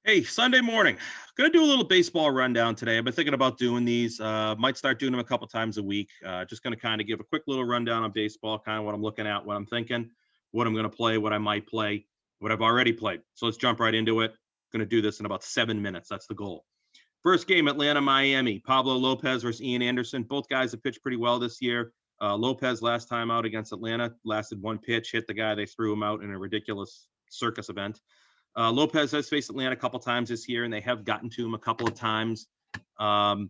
Hey, Sunday morning. Gonna do a little baseball rundown today. I've been thinking about doing these. Might start doing them a couple times a week. Just gonna kind of give a quick little rundown on baseball, kind of what I'm looking at, what I'm thinking, what I'm gonna play, what I might play, what I've already played. So let's jump right into it. Gonna do this in about 7 minutes. That's the goal. First game, Atlanta, Miami. Pablo Lopez versus Ian Anderson. Both guys have pitched pretty well this year. Lopez last time out against Atlanta lasted one pitch, hit the guy. They threw him out in a ridiculous circus event. Lopez has faced Atlanta a couple times this year, and they have gotten to him a couple of times. Um,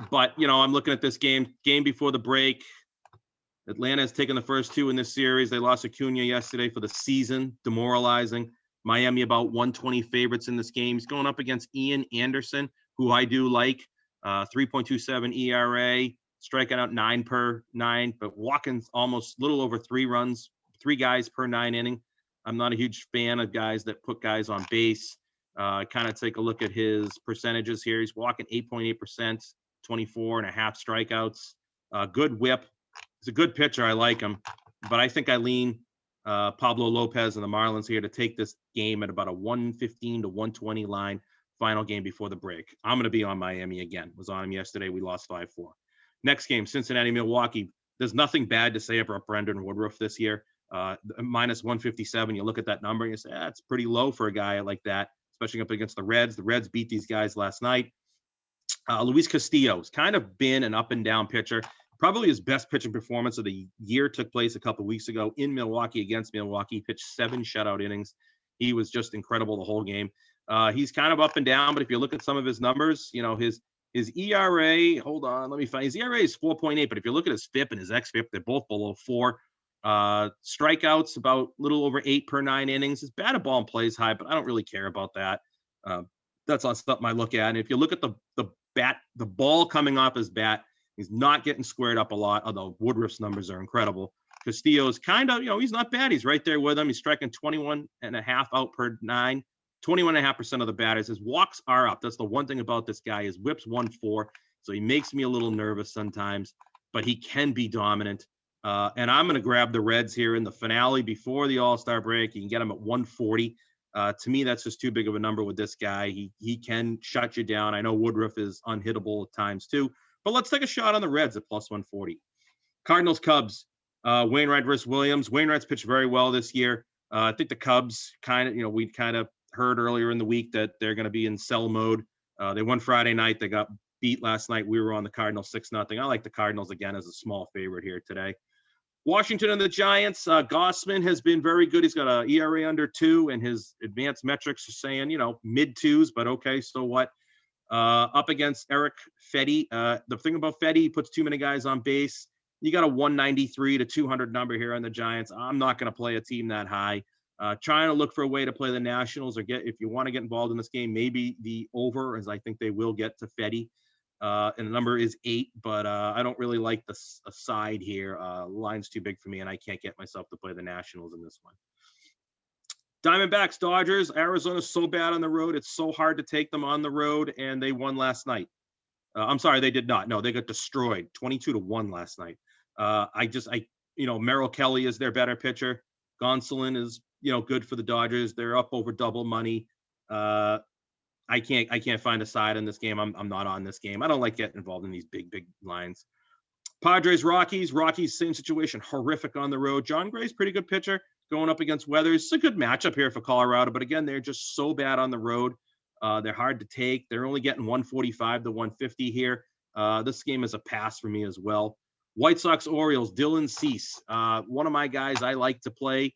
but I'm looking at this game before the break. Atlanta has taken the first two in this series. They lost Acuna yesterday for the season, demoralizing. Miami about 120 favorites in this game. He's going up against Ian Anderson, who I do like. 3.27 ERA, striking out 9 per 9, but walking almost little over 3 runs, 3 guys per 9 inning. I'm not a huge fan of guys that put guys on base. Kind of take a look at his percentages here. He's walking 8.8%, 24 and a half strikeouts, good whip. He's a good pitcher. I like him, but I think I lean Pablo Lopez and the Marlins here to take this game at about a 115 to 120 line. Final game before the break. I'm going to be on Miami again. Was on him yesterday. We lost 5-4. Next game, Cincinnati, Milwaukee. There's nothing bad to say about Brendan Woodruff this year. Minus 157. You look at that number and you say, that's pretty low for a guy like that, especially up against the Reds. The Reds beat these guys last night. Luis Castillo's kind of been an up and down pitcher. Probably his best pitching performance of the year took place a couple of weeks ago in Milwaukee against Milwaukee. He pitched 7 shutout innings. He was just incredible the whole game. He's kind of up and down, but if you look at some of his numbers, his ERA, hold on, let me find. His ERA is 4.8, but if you look at his FIP and his xFIP, they're both below 4. Strikeouts about a little over 8 per 9 innings. His batted ball and plays high, but I don't really care about that. That's not something I look at. And if you look at the ball coming off his bat, he's not getting squared up a lot, although Woodruff's numbers are incredible. Castillo's kind of, he's not bad. He's right there with him. He's striking 21 and a half out per 9, 21.5% of the batters. His walks are up. That's the one thing about this guy. His whip's 1.4, so he makes me a little nervous sometimes, but he can be dominant. And I'm going to grab the Reds here in the finale before the All-Star break. You can get him at 140. To me, that's just too big of a number with this guy. He can shut you down. I know Woodruff is unhittable at times too, but let's take a shot on the Reds at plus 140. Cardinals, Cubs, Wainwright versus Williams. Wainwright's pitched very well this year. I think the Cubs we kind of heard earlier in the week that they're going to be in sell mode. They won Friday night. They got beat last night. We were on the Cardinals 6-0. I like the Cardinals again as a small favorite here today. Washington and the Giants. Gossman has been very good. He's got an ERA under 2, and his advanced metrics are saying, mid 2s, but okay, so what? Up against Eric Fedde. The thing about Fedde, he puts too many guys on base. You got a 193 to 200 number here on the Giants. I'm not going to play a team that high. Trying to look for a way to play the Nationals, or if you want to get involved in this game, maybe the over, as I think they will get to Fedde. And the number is 8, but I don't really like the side here. Line's too big for me, and I can't get myself to play the Nationals in this one. Diamondbacks, Dodgers. Arizona's so bad on the road. It's so hard to take them on the road, and they won last night. I'm sorry, they did not. No, they got destroyed, 22-1 last night. Merrill Kelly is their better pitcher. Gonsolin is, good for the Dodgers. They're up over double money. I can't find a side in this game. I'm not on this game. I don't like getting involved in these big lines. Padres, Rockies, same situation, horrific on the road. John Gray's pretty good pitcher going up against Weathers. It's a good matchup here for Colorado, but again, they're just so bad on the road. They're hard to take. They're only getting 145 to 150 here. This game is a pass for me as well. White Sox, Orioles, Dylan Cease, one of my guys I like to play.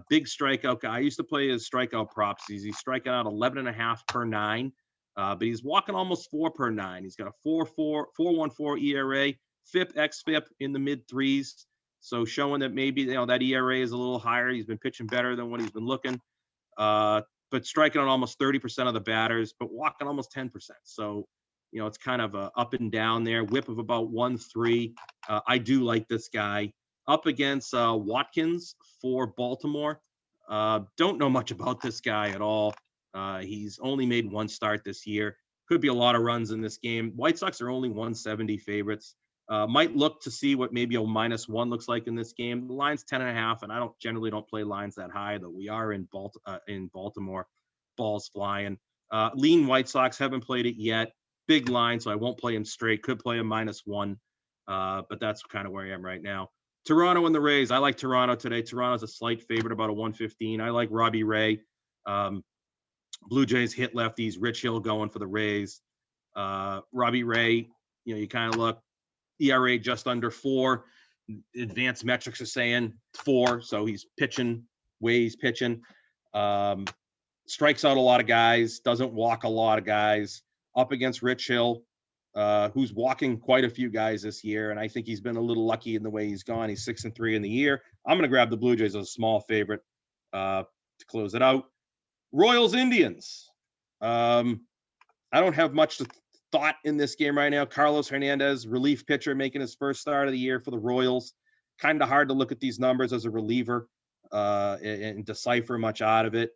Big strikeout guy. I used to play his strikeout props. He's striking out 11.5 per 9, but he's walking almost 4 per 9. He's got a 4.14 ERA, FIP, xFIP in the mid 3s. So showing that maybe that ERA is a little higher. He's been pitching better than what he's been looking, but striking out almost 30% of the batters, but walking almost 10%. So it's kind of a up and down there. Whip of about 1.3. I do like this guy. Up against Watkins for Baltimore. Don't know much about this guy at all. He's only made one start this year. Could be a lot of runs in this game. White Sox are only 170 favorites. Might look to see what maybe a -1 looks like in this game. The line's 10.5, and I generally don't play lines that high, though we are in Baltimore. balls flying. Lean White Sox, haven't played it yet. Big line, so I won't play him straight. Could play him -1, but that's kind of where I am right now. Toronto and the Rays. I like Toronto today. Toronto's a slight favorite, about a 115. I like Robbie Ray. Blue Jays hit lefties. Rich Hill going for the Rays. Robbie Ray, you kind of look, ERA just under 4. Advanced metrics are saying 4, so he's pitching way he's pitching. Strikes out a lot of guys, doesn't walk a lot of guys. Up against Rich Hill, who's walking quite a few guys this year, and I think he's been a little lucky in the way he's gone. He's 6-3 in the year. I'm going to grab the Blue Jays as a small favorite to close it out. Royals Indians. I don't have much thought in this game right now. Carlos Hernandez, relief pitcher, making his first start of the year for the Royals. Kind of hard to look at these numbers as a reliever and decipher much out of it.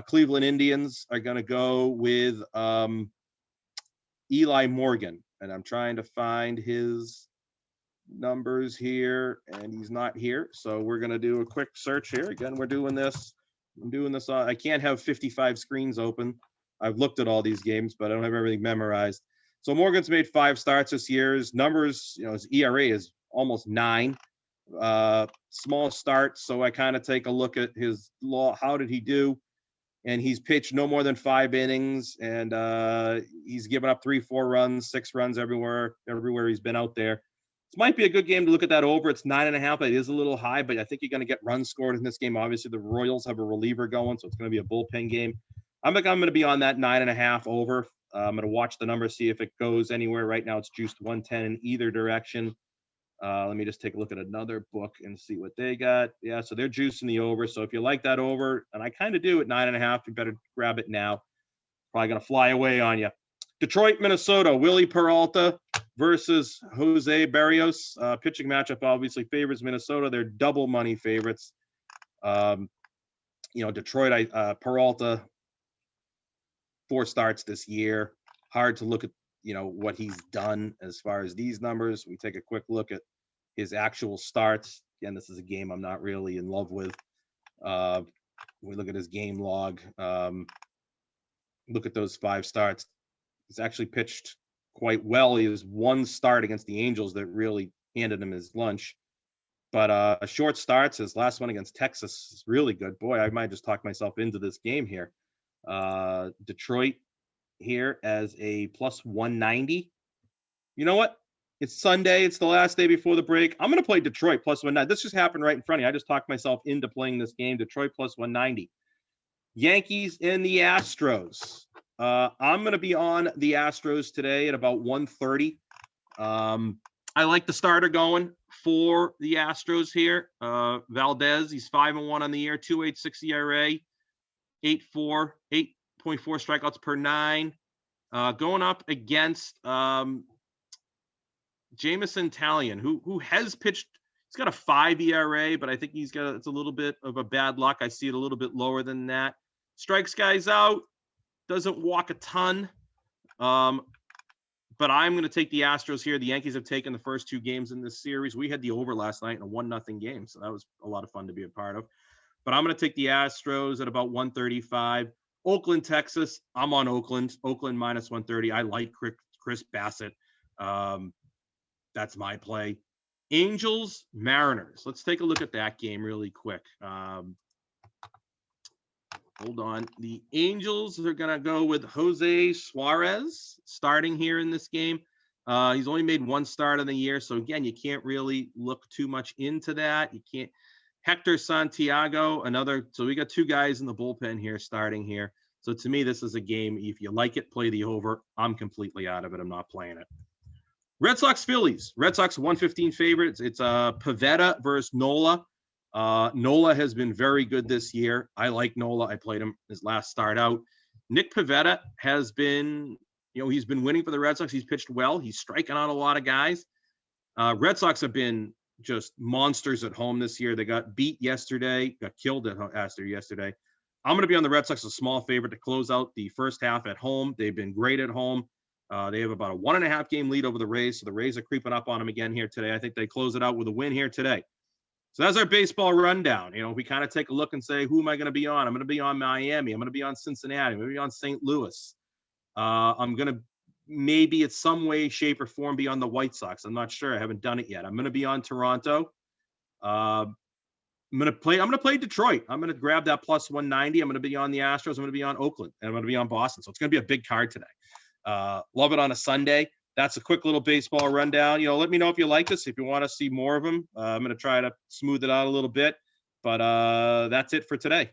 Cleveland Indians are going to go with Eli Morgan, and I'm trying to find his numbers here, and he's not here. So we're going to do a quick search here. Again, I'm doing this. I can't have 55 screens open. I've looked at all these games, but I don't have everything memorized. So Morgan's made 5 starts this year. His numbers, his ERA is almost 9. Small starts. So I kind of take a look at his how did he do? And he's pitched no more than 5 innings, and he's given up 3-4 runs, 6 runs everywhere he's been out there. This might be a good game to look at that over. It's 9.5. It is a little high, but I think you're going to get runs scored in this game. Obviously, the Royals have a reliever going, so it's going to be a bullpen game. I'm going to be on that 9.5 over. I'm going to watch the number, see if it goes anywhere. Right now, it's juiced 110 in either direction. Let me just take a look at another book and see what they got. Yeah, so they're juicing the over. So if you like that over, and I kind of do at 9.5, you better grab it now. Probably going to fly away on you. Detroit, Minnesota, Willie Peralta versus Jose Barrios. Pitching matchup obviously favors Minnesota. They're double money favorites. Detroit, Peralta, 4 starts this year. Hard to look at, what he's done as far as these numbers. We take a quick look at his actual starts. Again, this is a game I'm not really in love with. We look at his game log. Look at those 5 starts. He's actually pitched quite well. He was 1 start against the Angels that really handed him his lunch. But short starts, his last one against Texas is really good. Boy, I might just talk myself into this game here. Detroit here as a +190. You know what? It's Sunday. It's the last day before the break. I'm going to play Detroit +190. This just happened right in front of you. I just talked myself into playing this game. Detroit +190. Yankees and the Astros. I'm going to be on the Astros today at about 1:30. I like the starter going for the Astros here. Valdez, he's 5-1 on the year, 2.86 ERA, 8.4 strikeouts per 9. Going up against Jameson Taillon, who has pitched. He's got a 5 ERA, but I think it's a little bit of a bad luck. I see it a little bit lower than that. Strikes guys out, doesn't walk a ton. But I'm going to take the Astros here. The Yankees have taken the first 2 games in this series. We had the over last night in a 1-0 game, so that was a lot of fun to be a part of. But I'm going to take the Astros at about 135. Oakland, Texas. I'm on Oakland. Oakland -130. I like Chris Bassett. That's my play. Angels, Mariners. Let's take a look at that game really quick. Hold on. The Angels are going to go with Jose Suarez starting here in this game. He's only made 1 start in the year. So, again, you can't really look too much into that. You can't. Hector Santiago, another. So we got 2 guys in the bullpen here starting here. So, to me, this is a game. If you like it, play the over. I'm completely out of it. I'm not playing it. Red Sox, Phillies. Red Sox 115 favorites. It's Pivetta versus Nola. Nola has been very good this year. I like Nola. I played him his last start out. Nick Pivetta has been, he's been winning for the Red Sox. He's pitched well. He's striking out a lot of guys. Red Sox have been just monsters at home this year. They got beat yesterday, got killed at Astor yesterday. I'm going to be on the Red Sox, a small favorite to close out the first half at home. They've been great at home. They have about a 1.5 game lead over the Rays. So the Rays are creeping up on them again here today. I think they close it out with a win here today. So that's our baseball rundown. You know, we kind of take a look and say, who am I going to be on? I'm going to be on Miami. I'm going to be on Cincinnati. I'm going to be on St. Louis. I'm going to maybe in some way, shape, or form be on the White Sox. I'm not sure. I haven't done it yet. I'm going to be on Toronto. I'm going to play Detroit. I'm going to grab that plus 190. I'm going to be on the Astros. I'm going to be on Oakland, and I'm going to be on Boston. So it's going to be a big card today. Love it on a Sunday. That's a quick little baseball rundown. You know, let me know if you like this, if you want to see more of them. I'm going to try to smooth it out a little bit, but that's it for today.